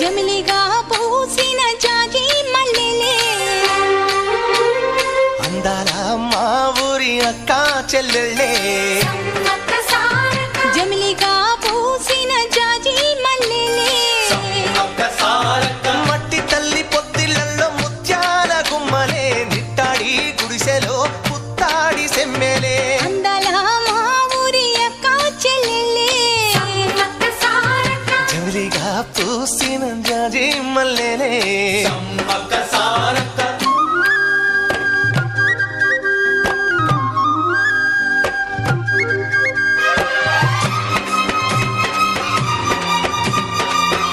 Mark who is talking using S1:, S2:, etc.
S1: జమిలిగా పూసిన జాజి మల్లెలే
S2: అందాల మా ఊరి అక్క చెల్లెళ్ళే
S1: జమిలిగా పూసిన జాజి మల్లెలే
S2: మట్టి తల్లి పొత్తిళ్లలో ముత్యాల గుమ్మలే నిట్టాడి గుడిసెలో పుత్తాడి సెమ్మెలే
S1: అందాల మా ఊరి అక్క చెల్లెలే
S2: జమిలిగా పూసిన జాజి మల్లెలే
S3: సమ్మక్క సారక్క